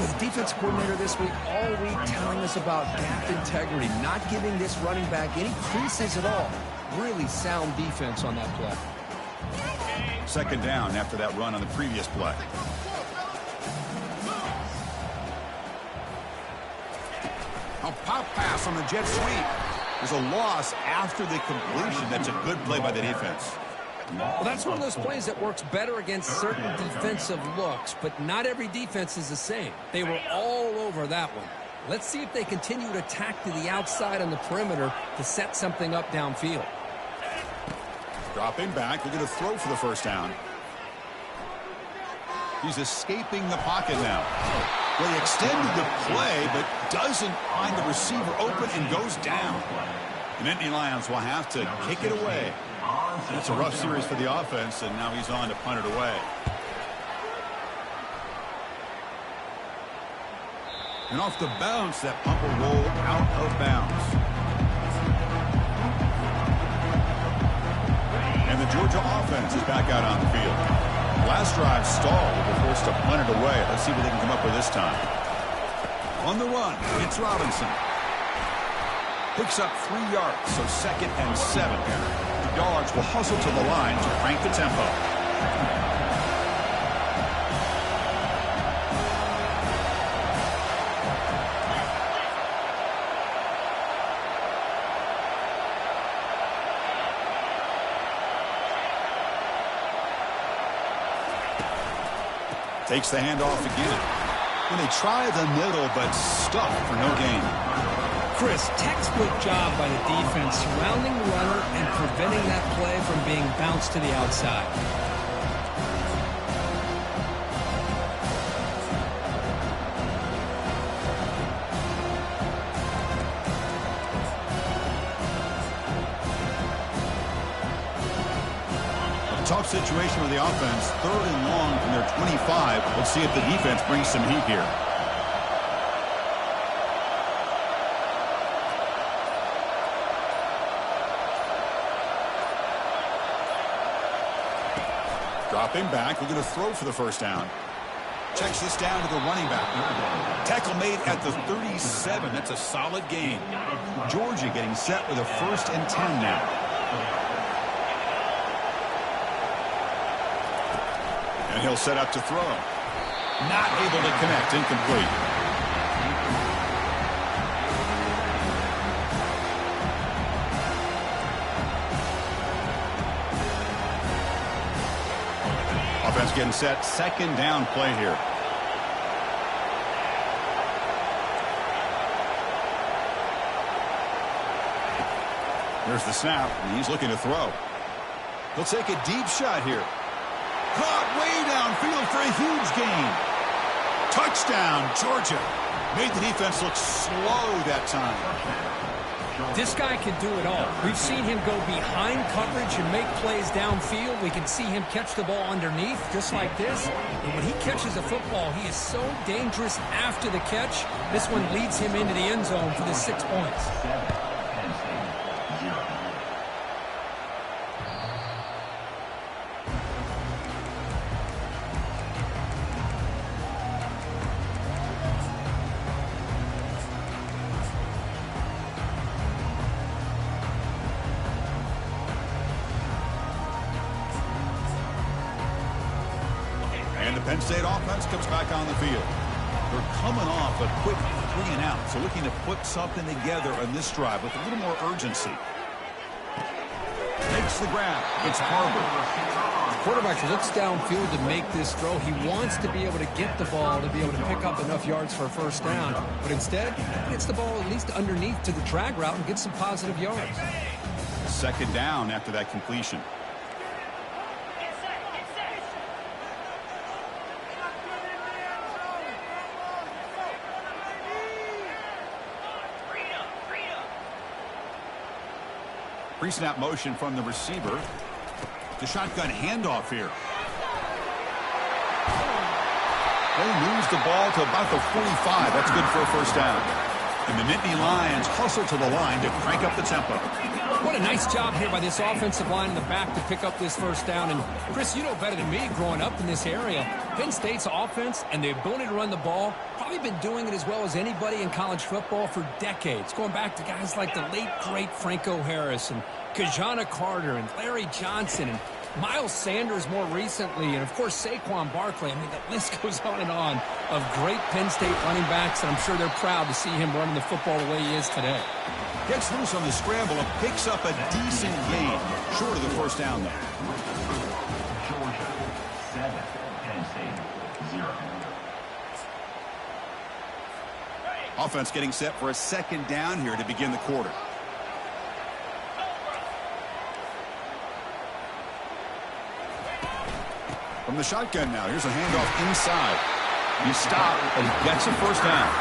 With the defense coordinator this week, all week telling us about gap integrity, not giving this running back any creases at all. Really sound defense on that play. Second down after that run on the previous play. A pop pass on the jet sweep. There's a loss after the completion. That's a good play by the defense. Well, that's one of those plays that works better against certain defensive looks, but not every defense is the same. They were all over that one. Let's see if they continue to attack to the outside on the perimeter to set something up downfield. Dropping back, looking to throw for the first down. He's escaping the pocket now. Well, he extended the play, but doesn't find the receiver open and goes down. The Nittany Lions will have to kick it away. It's a rough series for the offense, and now he's on to punt it away. And off the bounce, that punt will roll out of bounds. And the Georgia offense is back out on the field. Last drive stalled. They're forced to punt it away. Let's see what they can come up with this time. On the run, it's Robinson. Picks up 3 yards, so 2nd and 7. The Dogs will hustle to the line to crank the tempo. Takes the handoff again. And they try the middle, but stuck for no gain. Chris, textbook job by the defense surrounding the runner and preventing that play from being bounced to the outside. Tough situation with the offense. 3rd and long from their 25. Let's see if the defense brings some heat here. Dropping back. We're going to throw for the first down. Checks this down to the running back. Tackle made at the 37. That's a solid gain. Georgia getting set with a 1st and 10 now. And he'll set up to throw. Not able to connect. Incomplete. Offense getting set. 2nd down play here. There's the snap, and he's looking to throw. He'll take a deep shot here. Caught way downfield for a huge gain. Touchdown, Georgia. Made the defense look slow that time. This guy can do it all. We've seen him go behind coverage and make plays downfield. We can see him catch the ball underneath, just like this. And when he catches a football, he is so dangerous after the catch. This one leads him into the end zone for the 6 points. Penn State offense comes back on the field. They're coming off a quick 3 and out, so looking to put something together on this drive with a little more urgency. Makes the grab. It's Harbor. The quarterback looks downfield to make this throw. He wants to be able to get the ball to be able to pick up enough yards for a 1st down, but instead he gets the ball at least underneath to the drag route and gets some positive yards. 2nd down after that completion. Pre-snap motion from the receiver. The shotgun handoff here. They moves the ball to about the 45. That's good for a 1st down. And the Nittany Lions hustle to the line to crank up the tempo. What a nice job here by this offensive line in the back to pick up this first down. And, Chris, you know better than me growing up in this area, Penn State's offense and the ability to run the ball, probably been doing it as well as anybody in college football for decades, going back to guys like the late, great Franco Harris and Kajana Carter and Larry Johnson and Miles Sanders more recently, and, of course, Saquon Barkley. I mean, the list goes on and on of great Penn State running backs, and I'm sure they're proud to see him running the football the way he is today. Gets loose on the scramble and picks up a decent gain. Short of the first down, though. Georgia, 7. Penn State, 0. Offense getting set for a second down here to begin the quarter. From the shotgun now, here's a handoff inside. He stopped, and he gets a first down.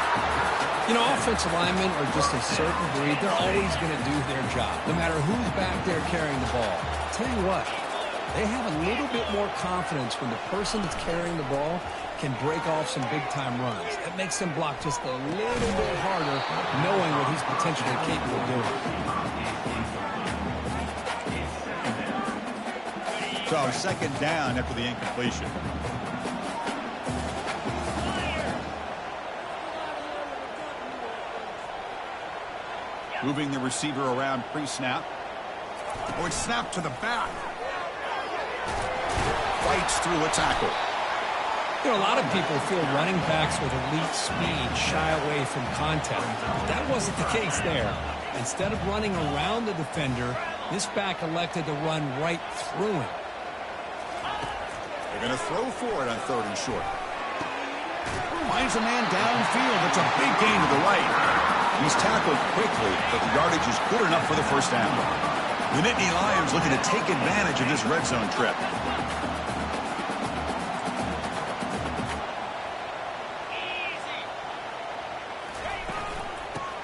You know, offensive linemen are just a certain breed. They're always going to do their job, no matter who's back there carrying the ball. I'll tell you what, they have a little bit more confidence when the person that's carrying the ball can break off some big-time runs. That makes them block just a little bit harder, knowing what he's potentially capable of doing. So, second down after the incompletion. Moving the receiver around pre-snap. Oh, it's snapped to the back. Fights through a tackle. You know, a lot of people feel running backs with elite speed shy away from contact. That wasn't the case there. Instead of running around the defender, this back elected to run right through him. They're going to throw for it on 3rd and short. Finds a man downfield. It's a big gain to the right. He's tackled quickly, but the yardage is good enough for the first down. The Nittany Lions looking to take advantage of this red zone trip.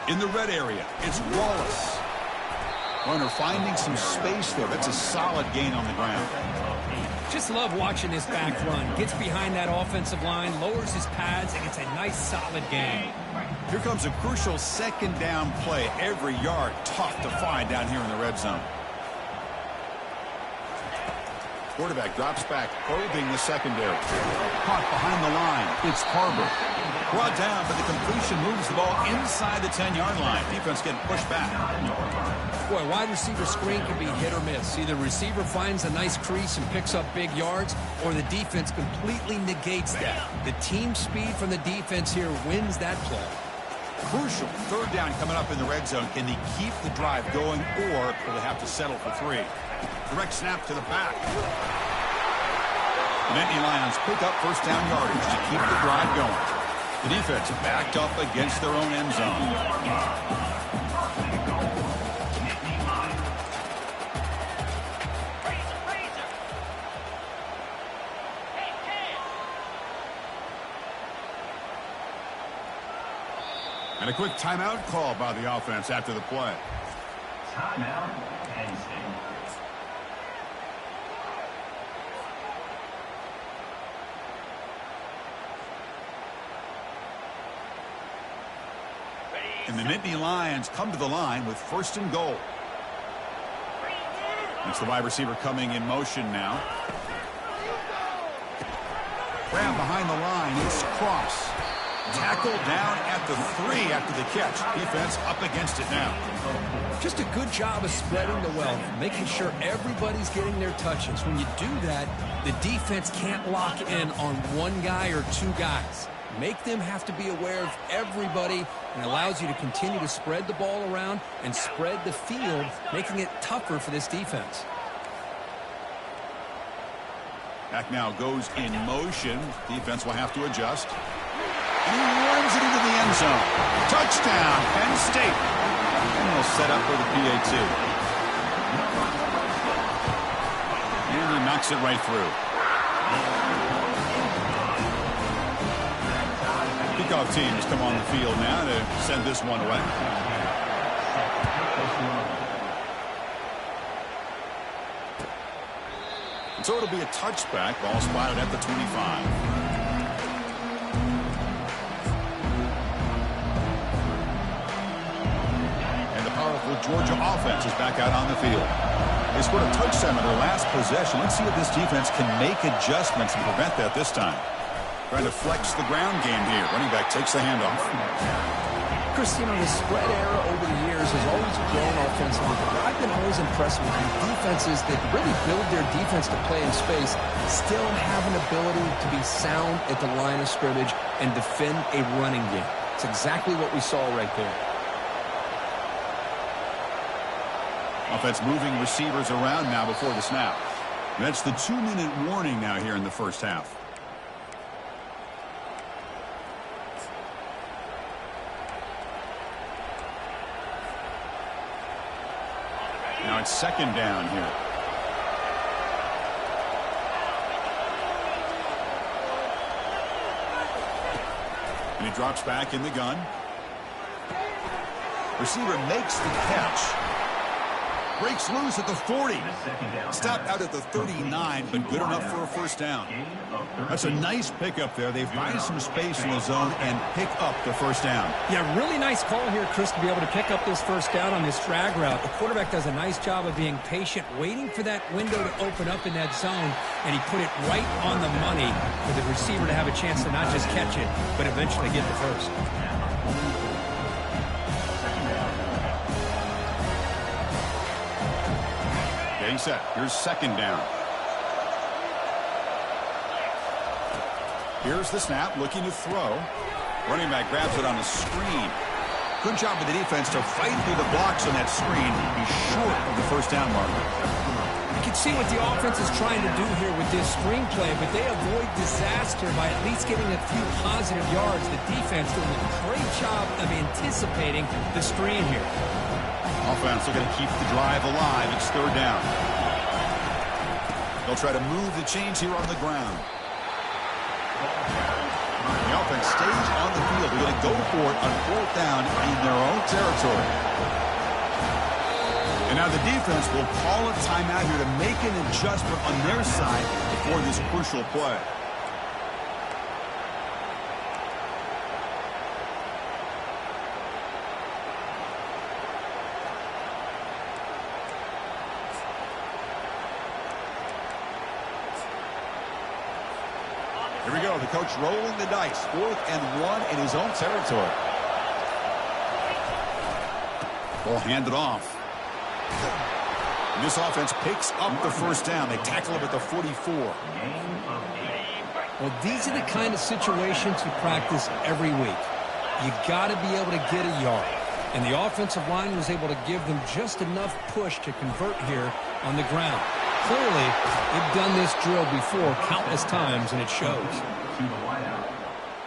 In the red area, it's Wallace. Runner finding some space there. That's a solid gain on the ground. Just love watching this back run. Gets behind that offensive line, lowers his pads, and it's a nice, solid gain. Here comes a crucial second down play. Every yard tough to find down here in the red zone. Quarterback drops back, probing the secondary. Caught behind the line. It's Harbor. Brought down, but the completion moves the ball inside the 10-yard line. Defense getting pushed back. Boy, wide receiver screen can be hit or miss. Either receiver finds a nice crease and picks up big yards, or the defense completely negates that. The team speed from the defense here wins that play. Crucial third down coming up in the red zone. Can they keep the drive going, or will they have to settle for 3? Direct snap to the back. The Nittany Lions pick up first down yardage to keep the drive going. The defense backed up against their own end zone. And a quick timeout call by the offense after the play. Timeout, Penn State. And the Nittany Lions come to the line with 1st and goal. It's the wide receiver coming in motion now. Grab behind the line. It's Cross. Tackled down at the 3 after the catch. Defense up against it now. Just a good job of spreading the wealth, making sure everybody's getting their touches. When you do that, the defense can't lock in on one guy or 2 guys. Make them have to be aware of everybody, and allows you to continue to spread the ball around and spread the field, making it tougher for this defense. Back now goes in motion. Defense will have to adjust. And he runs it into the end zone. Touchdown, Penn State. And they'll set up for the PAT. And he knocks it right through. Kickoff teams come on the field now to send this one away. And so it'll be a touchback. Ball spotted at the 25. Georgia offense is back out on the field. They scored a touchdown on their last possession. Let's see if this defense can make adjustments and prevent that this time. Trying to flex the ground game here. Running back takes the handoff. Chris, you know, the spread era over the years has always grown offensively, but I've been always impressed with the defenses that really build their defense to play in space, still have an ability to be sound at the line of scrimmage and defend a running game. It's exactly what we saw right there. Offense moving receivers around now before the snap. That's the 2-minute warning now here in the first half. Now it's second down here. And he drops back in the gun. Receiver makes the catch. Breaks loose at the 40. Stopped out at the 39, but good enough for a first down. That's a nice pickup there. They find some space in the zone and pick up the first down. Yeah, really nice call here, Chris, to be able to pick up this first down on this drag route. The quarterback does a nice job of being patient, waiting for that window to open up in that zone, and he put it right on the money for the receiver to have a chance to not just catch it, but eventually get the first. Getting set. Here's second down. Here's the snap, looking to throw. Running back grabs it on a screen. Good job with the defense to fight through the blocks on that screen. He's short of the first down marker. You can see what the offense is trying to do here with this screenplay, but they avoid disaster by at least getting a few positive yards. The defense doing a great job of anticipating the screen here. Offense looking to keep the drive alive. It's third down. They'll try to move the chains here on the ground. The offense stays on the field. They're going to go for it on fourth down in their own territory. And now the defense will call a timeout here to make an adjustment on their side before this crucial play. Here we go. The coach rolling the dice. 4th and 1 in his own territory. Ball handed off. And this offense picks up the first down. They tackle him at the 44. Well, these are the kind of situations you practice every week. You got to be able to get a yard. And the offensive line was able to give them just enough push to convert here on the ground. Clearly, they've done this drill before countless times, and it shows. To the wideout.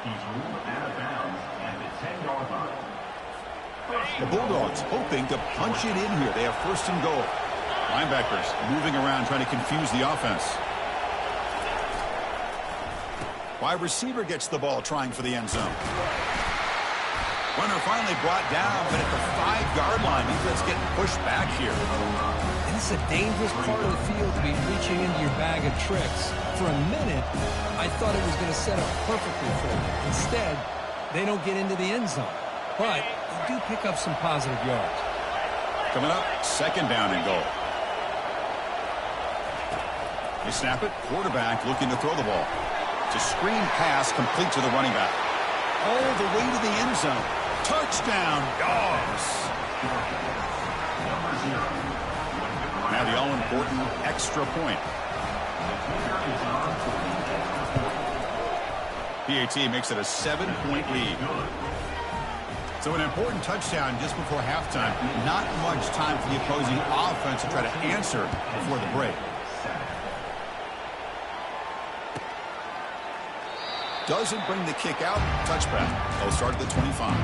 He's ruled out of bounds at the 10-yard line. The Bulldogs hoping to punch it in here. They have first and goal. Linebackers moving around, trying to confuse the offense. Wide receiver gets the ball, trying for the end zone. Runner finally brought down, but at the 5-yard line, defense getting pushed back here. This is a dangerous part of the field to be reaching into your bag of tricks. For a minute, I thought it was going to set up perfectly for them. Instead, they don't get into the end zone. But they do pick up some positive yards. Coming up, second down and goal. They snap it. Quarterback looking to throw the ball. It's a screen pass complete to the running back. All the way to the end zone. Touchdown, Dogs. Number 0. Now the all-important extra point. PAT makes it a 7-point lead. So an important touchdown just before halftime. Not much time for the opposing offense to try to answer before the break. Doesn't bring the kick out. Touchback. They'll start at the 25.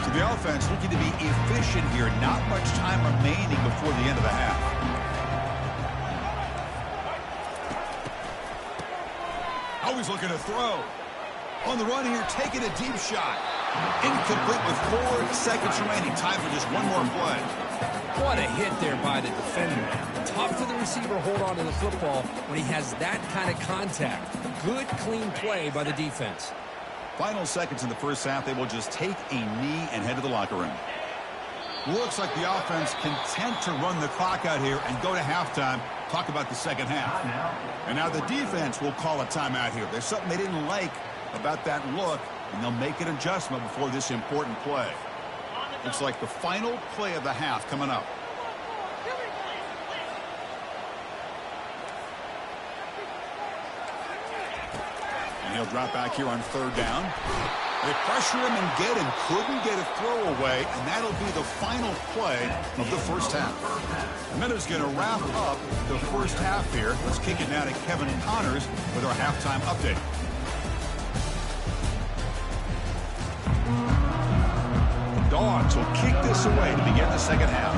The offense looking to be efficient here. Not much time remaining before the end of the half. Always looking to throw. On the run here, taking a deep shot. Incomplete with 4 seconds remaining. Time for just one more play. What a hit there by the defender. Tough for the receiver to hold on to the football when he has that kind of contact. Good, clean play by the defense. Final seconds in the first half. They will just take a knee and head to the locker room. Looks like the offense content to run the clock out here and go to halftime. Talk about the second half. And now the defense will call a timeout here. There's something they didn't like about that look, and they'll make an adjustment before this important play. Looks like the final play of the half coming up. And he'll drop back here on third down. They pressure him and get him. Couldn't get a throw away, and that'll be the final play of the first half. And that is going to wrap up the first half here. Let's kick it now to Kevin Connors with our halftime update. The Dogs will kick this away to begin the second half.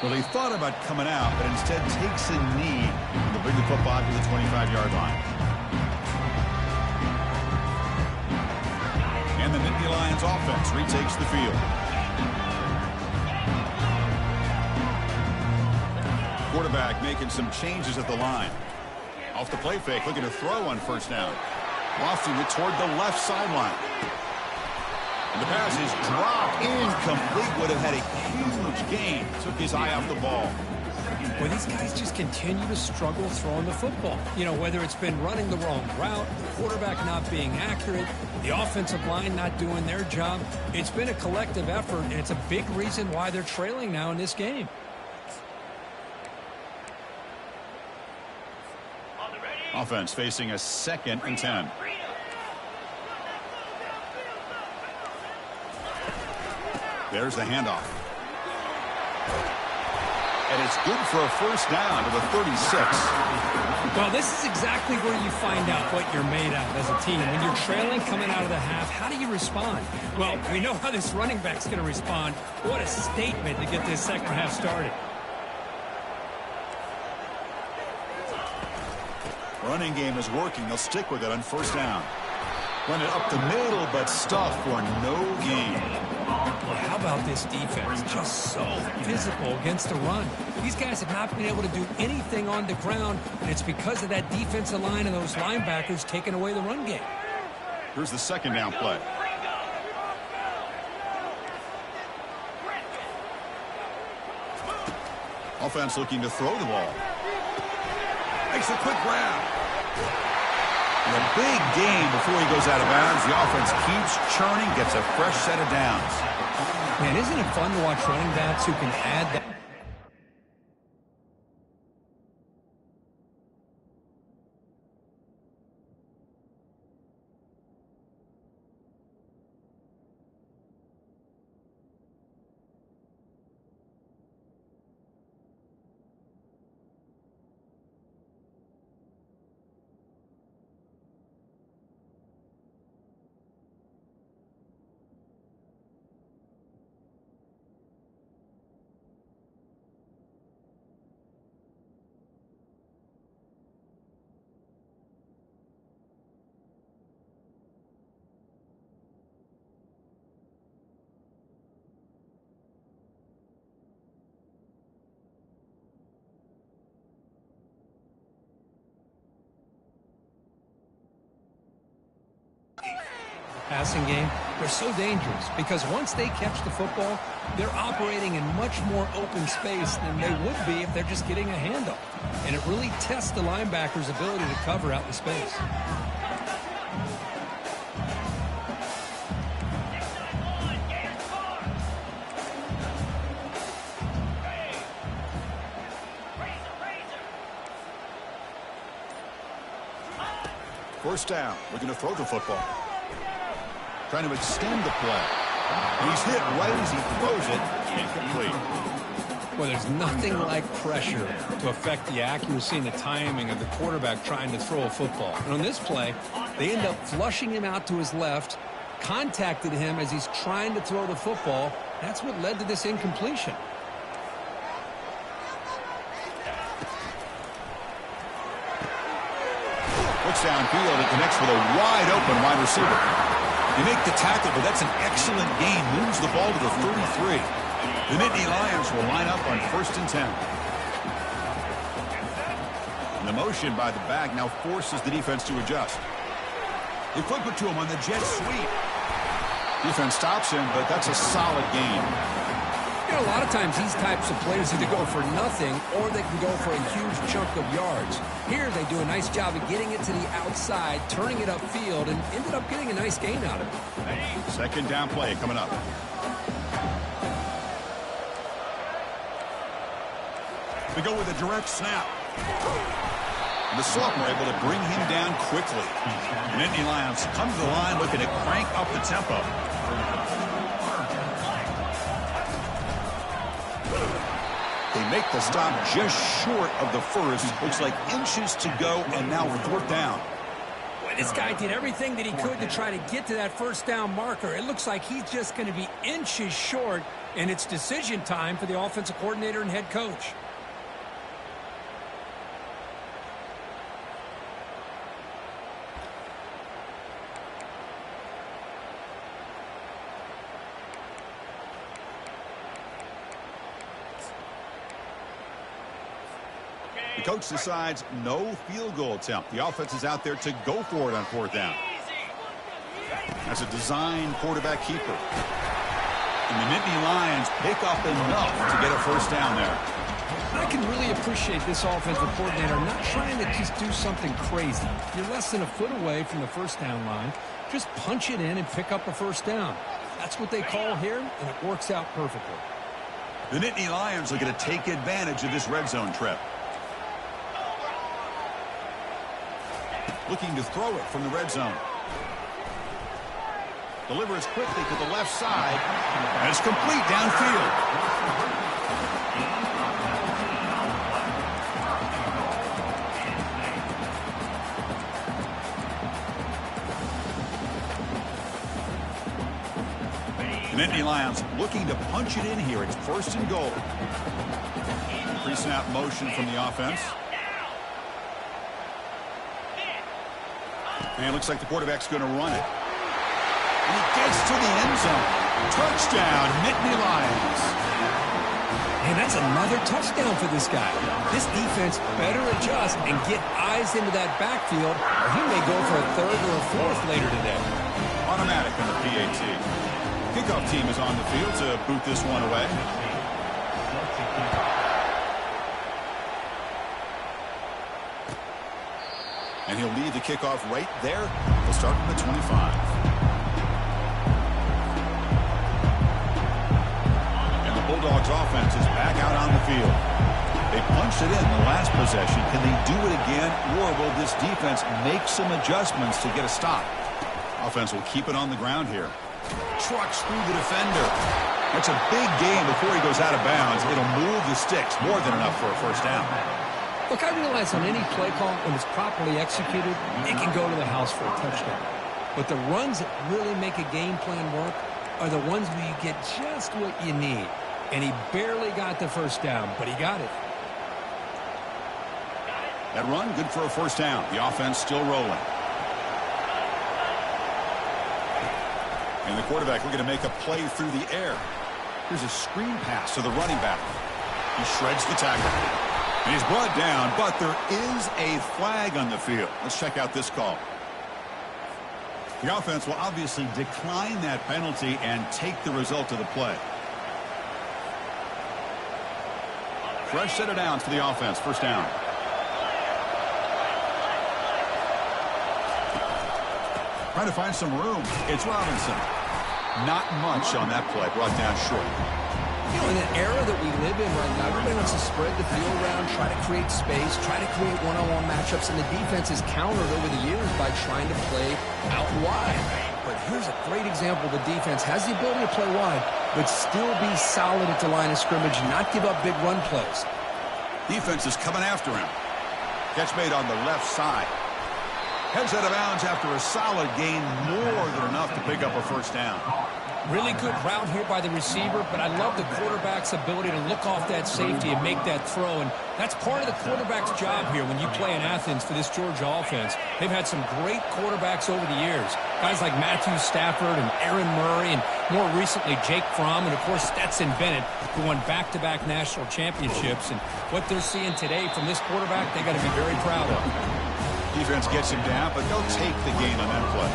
Well, he thought about coming out, but instead takes a knee to bring the football to the 25-yard line. And the Nittany Lions offense retakes the field. Quarterback making some changes at the line. Off the play fake, looking to throw on first down. Lofting it toward the left sideline. And the pass is dropped, incomplete. Would have had a huge gain. Took his eye off the ball. Well, these guys just continue to struggle throwing the football. You know, whether it's been running the wrong route, the quarterback not being accurate, the offensive line not doing their job. It's been a collective effort, and it's a big reason why they're trailing now in this game. Offense facing a 2nd and 10. There's the handoff. And it's good for a first down to the 36. Well, this is exactly where you find out what you're made of as a team. When you're trailing coming out of the half, how do you respond? Well, we know how this running back's going to respond. What a statement to get this second half started. Running game is working. They'll stick with it on first down. Run it up the middle, but stuff for no gain. Well, how about this defense? Just so physical against the run. These guys have not been able to do anything on the ground, and it's because of that defensive line and those linebackers taking away the run game. Here's the second down play. Offense looking to throw the ball. Makes a quick grab. And a big gain before he goes out of bounds. The offense keeps churning, gets a fresh set of downs. Man, isn't it fun to watch running backs who can add that? Passing game, they're so dangerous because once they catch the football, they're operating in much more open space than they would be if they're just getting a handoff. And it really tests the linebacker's ability to cover out the space. First down, looking to throw the football. Trying to extend the play. He's hit right as he throws it. Incomplete. Well, there's nothing like pressure to affect the accuracy and the timing of the quarterback trying to throw a football. And on this play, they end up flushing him out to his left, contacted him as he's trying to throw the football. That's what led to this incompletion. downfield and connects with a wide-open wide receiver. They make the tackle, but that's an excellent gain. Moves the ball to the 33. The Nittany Lions will line up on 1st and 10. And the motion by the back now forces the defense to adjust. They flip it to him on the jet sweep. Defense stops him, but that's a solid gain. You know, a lot of times these types of players either go for nothing or they can go for a huge chunk of yards. Here they do a nice job of getting it to the outside, turning it upfield, and ended up getting a nice gain out of it. 2nd down play coming up. We go with a direct snap. The sophomore able to bring him down quickly. The Nittany Lions come to the line looking to crank up the tempo. They make the stop just short of the first. Looks like inches to go, and now 4th down. Well, this guy did everything that he could to try to get to that 1st down marker. It looks like he's just going to be inches short, and it's decision time for the offensive coordinator and head coach. The coach decides no field goal attempt. The offense is out there to go for it on 4th down. As a design quarterback keeper. And the Nittany Lions pick up enough to get a 1st down there. I can really appreciate this offensive coordinator not trying to just do something crazy. You're less than a foot away from the 1st down line. Just punch it in and pick up a 1st down. That's what they call here, and it works out perfectly. The Nittany Lions are going to take advantage of this red zone trip. Looking to throw it from the red zone. Delivers quickly to the left side. And it's complete downfield. The Nittany Lions looking to punch it in here. It's 1st and goal. Pre-snap motion from the offense. And it looks like the quarterback's going to run it. And he gets to the end zone. Touchdown, Nittany Lions. And that's another touchdown for this guy. This defense better adjust and get eyes into that backfield, or he may go for a 3rd or a 4th later today. Automatic on the PAT. Kickoff team is on the field to boot this one away. And he'll lead the kickoff right there. They'll start from the 25. And the Bulldogs offense is back out on the field. They punched it in the last possession. Can they do it again, or will this defense make some adjustments to get a stop? Offense will keep it on the ground here. Trucks through the defender. That's a big gain before he goes out of bounds. It'll move the sticks. More than enough for a 1st down. Look, I realize on any play call, when it's properly executed, it can go to the house for a touchdown. But the runs that really make a game plan work are the ones where you get just what you need. And he barely got the 1st down, but he got it. That run, good for a 1st down. The offense still rolling. And the quarterback looking to make a play through the air. Here's a screen pass to the running back. He shreds the tackle. And he's brought down, but there is a flag on the field. Let's check out this call. The offense will obviously decline that penalty and take the result of the play. Fresh set of downs for the offense. 1st down. Trying to find some room. It's Robinson. Not much on that play. Brought down short. You know, in the era that we live in right now, everybody wants to spread the field around, try to create space, try to create one-on-one matchups, and the defense is countered over the years by trying to play out wide. But here's a great example. The defense has the ability to play wide, but still be solid at the line of scrimmage, not give up big run plays. Defense is coming after him. Catch made on the left side. Heads out of bounds after a solid gain, more than enough to pick up a 1st down. Really good route here by the receiver, but I love the quarterback's ability to look off that safety and make that throw. And that's part of the quarterback's job here when you play in Athens for this Georgia offense. They've had some great quarterbacks over the years. Guys like Matthew Stafford and Aaron Murray, and more recently Jake Fromm, and of course Stetson Bennett, who won back-to-back national championships. And what they're seeing today from this quarterback, they got to be very proud of. Defense gets him down, but they'll take the gain on that play.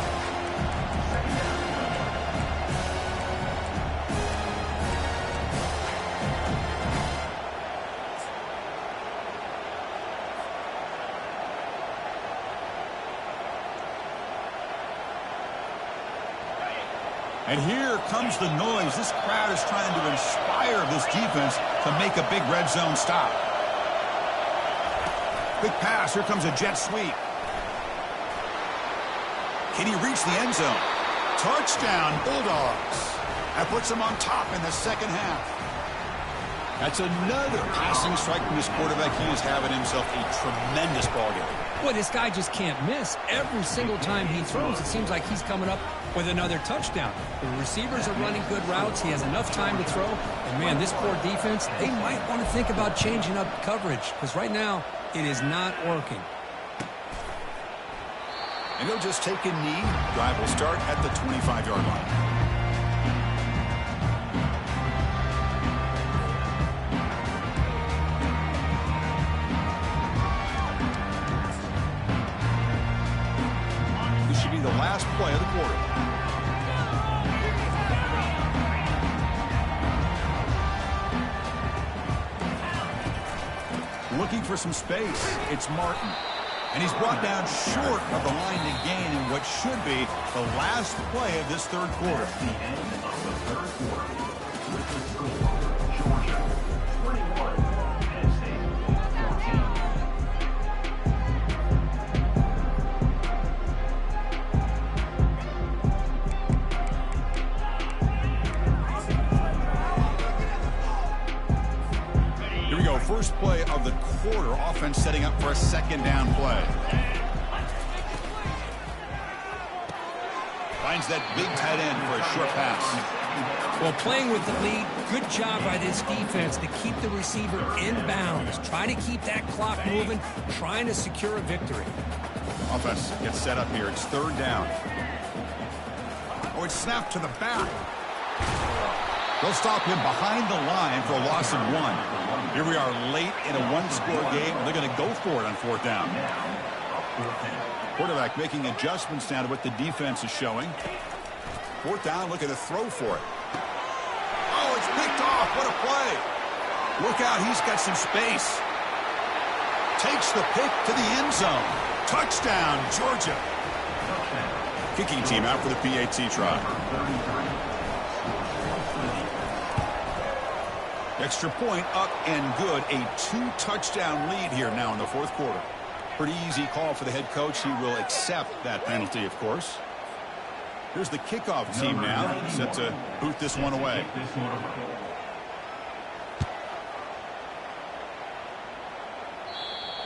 And here comes the noise. This crowd is trying to inspire this defense to make a big red zone stop. Quick pass. Here comes a jet sweep. Can he reach the end zone? Touchdown, Bulldogs. That puts them on top in the second half. That's another passing strike from this quarterback. He is having himself a tremendous ball game. Boy, this guy just can't miss. Every single time he throws, it seems like he's coming up with another touchdown. The receivers are running good routes. He has enough time to throw. And, man, this poor defense, they might want to think about changing up coverage because right now it is not working. And he'll just take a knee. Drive will start at the 25-yard line. The last play of the quarter. Looking for some space. It's Martin. And he's brought down short of the line to gain in what should be the last play of this third quarter. The end of the third quarter. With the score, Georgia 21, Penn State 14. First play of the quarter. Offense setting up for a second down play. Finds that big tight end for a short pass. Well, playing with the lead, good job by this defense to keep the receiver in bounds. Try to keep that clock moving, trying to secure a victory. Offense gets set up here. It's third down. Oh, it's snapped to the back. They'll stop him behind the line for a loss of 1. Here we are late in a one-score game. They're going to go for it on fourth down. Quarterback making adjustments now to what the defense is showing. Fourth down, look at the throw for it. Oh, it's picked off. What a play. Look out, he's got some space. Takes the pick to the end zone. Touchdown, Georgia. Kicking team out for the PAT try. Extra point up and good. A 2-touchdown lead here now in the fourth quarter. Pretty easy call for the head coach. He will accept that penalty, of course. Here's the kickoff team now, set to boot this one away.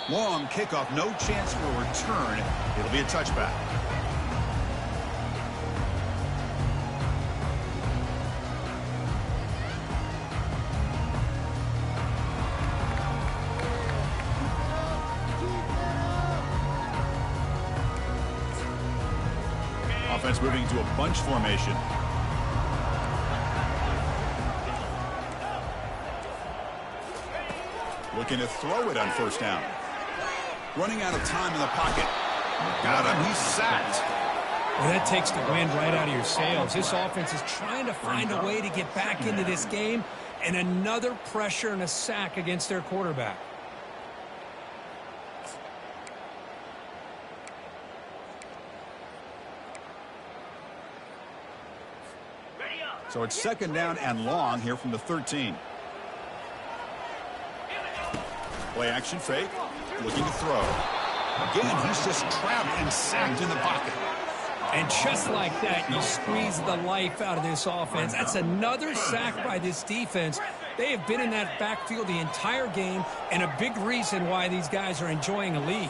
Long kickoff, no chance for a return. It'll be a touchback. Offense moving to a bunch formation. Looking to throw it on first down. Running out of time in the pocket. Got him. He's sacked. Well, that takes the wind right out of your sails. This offense is trying to find a way to get back into this game, and another pressure and a sack against their quarterback. So it's second down and long here from the 13. Play action fake. Looking to throw. Again, he's just trapped and sacked in the pocket. And just like that, you squeeze the life out of this offense. That's another sack by this defense. They have been in that backfield the entire game, and a big reason why these guys are enjoying a lead.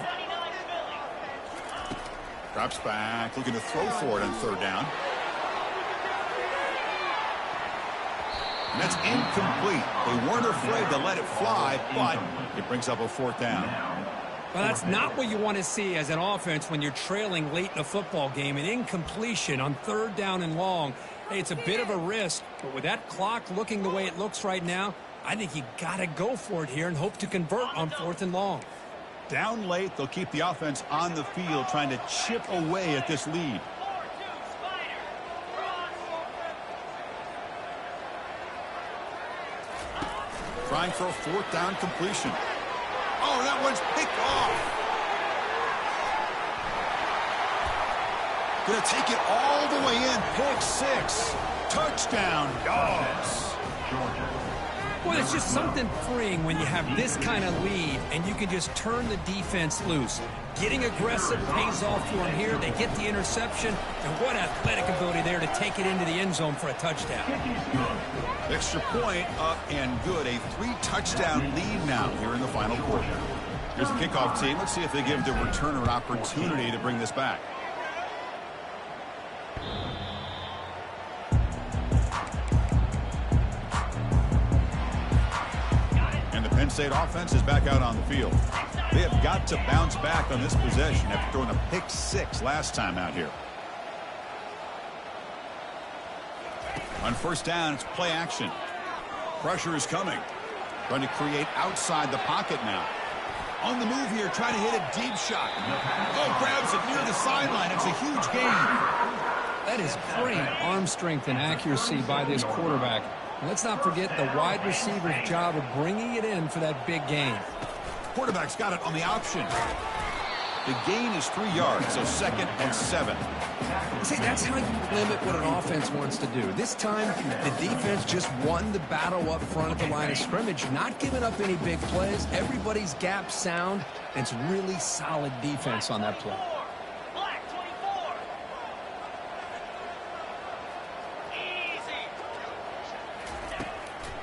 Drops back, looking to throw for it on third down. And that's incomplete. They weren't afraid to let it fly, but it brings up a 4th down. Well, that's not what you want to see as an offense when you're trailing late in a football game. An incompletion on 3rd down and long. Hey, it's a bit of a risk, but with that clock looking the way it looks right now, I think you got to go for it here and hope to convert on 4th and long. Down late, they'll keep the offense on the field trying to chip away at this lead. Trying for a 4th down completion. Oh, that one's picked off. Gonna take it all the way in. Pick 6. Touchdown, Dogs. Well, it's just something freeing when you have this kind of lead and you can just turn the defense loose. Getting aggressive pays off for them here. They get the interception, and what athletic ability there to take it into the end zone for a touchdown. Extra point up and good. A 3-touchdown lead now here in the final quarter. Here's the kickoff team. Let's see if they give the returner an opportunity to bring this back. And the Penn State offense is back out on the field. They have got to bounce back on this possession after throwing a pick 6 last time out here. On 1st down, it's play action. Pressure is coming. Trying to create outside the pocket now. On the move here, trying to hit a deep shot. Oh, grabs it near the sideline. It's a huge gain. That is great arm strength and accuracy by this quarterback. And let's not forget the wide receiver's job of bringing it in for that big gain. Quarterback's got it on the option. The gain is 3 yards, so 2nd and 7. See, that's how you limit what an offense wants to do. This time, the defense just won the battle up front at the line of scrimmage, not giving up any big plays. Everybody's gap sound, and it's really solid defense on that play.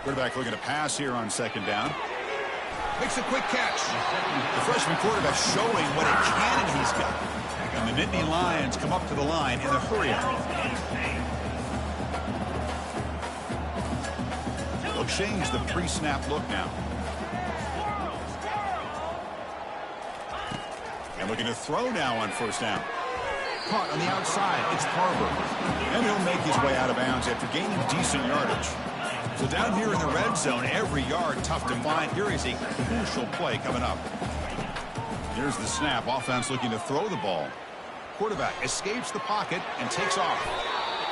Quarterback looking to pass here on 2nd down. Makes a quick catch. The freshman quarterback showing what a cannon he's got. And the Nittany Lions come up to the line in a hurry-up. They'll change the pre-snap look now. And looking to throw now on 1st down. Caught on the outside. It's Tarver. And he'll make his way out of bounds after gaining decent yardage. So down here in the red zone, every yard tough to find. Here is a crucial play coming up. Here's the snap. Offense looking to throw the ball. Quarterback escapes the pocket and takes off.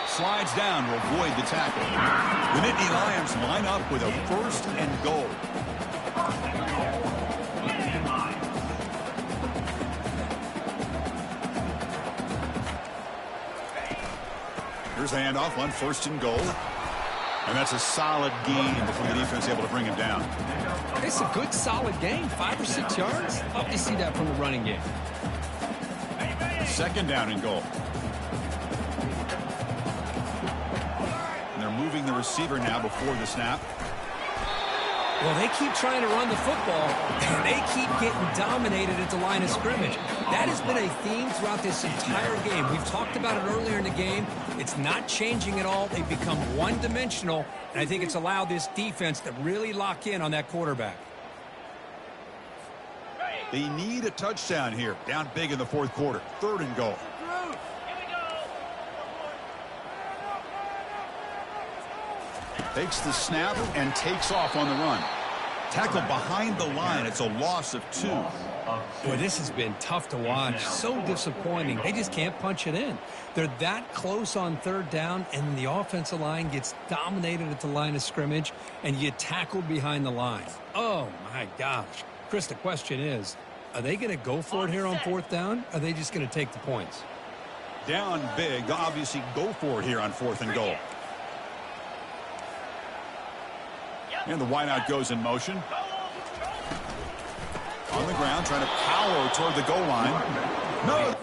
Slides down to avoid the tackle. The Nittany Lions line up with a 1st and goal. Here's the handoff on 1st and goal. And that's a solid gain before the defense is able to bring him down. It's a good, solid gain. 5 or 6 yards. Love to see that from the running game. 2nd down and goal. And they're moving the receiver now before the snap. Well, they keep trying to run the football, and they keep getting dominated at the line of scrimmage. That has been a theme throughout this entire game. We've talked about it earlier in the game. It's not changing at all. They've become one-dimensional, and I think it's allowed this defense to really lock in on that quarterback. They need a touchdown here. Down big in the 4th quarter. 3rd and goal. Takes the snap and takes off on the run. Tackled behind the line. It's a loss of 2. Boy, this has been tough to watch. So disappointing. They just can't punch it in. They're that close on 3rd down, and the offensive line gets dominated at the line of scrimmage, and you get tackled behind the line. Oh, my gosh. Chris, the question is, are they going to go for it here on 4th down? Or are they just going to take the points? Down big. They'll obviously go for it here on 4th and goal. And the wideout goes in motion. On the ground, trying to power toward the goal line. No.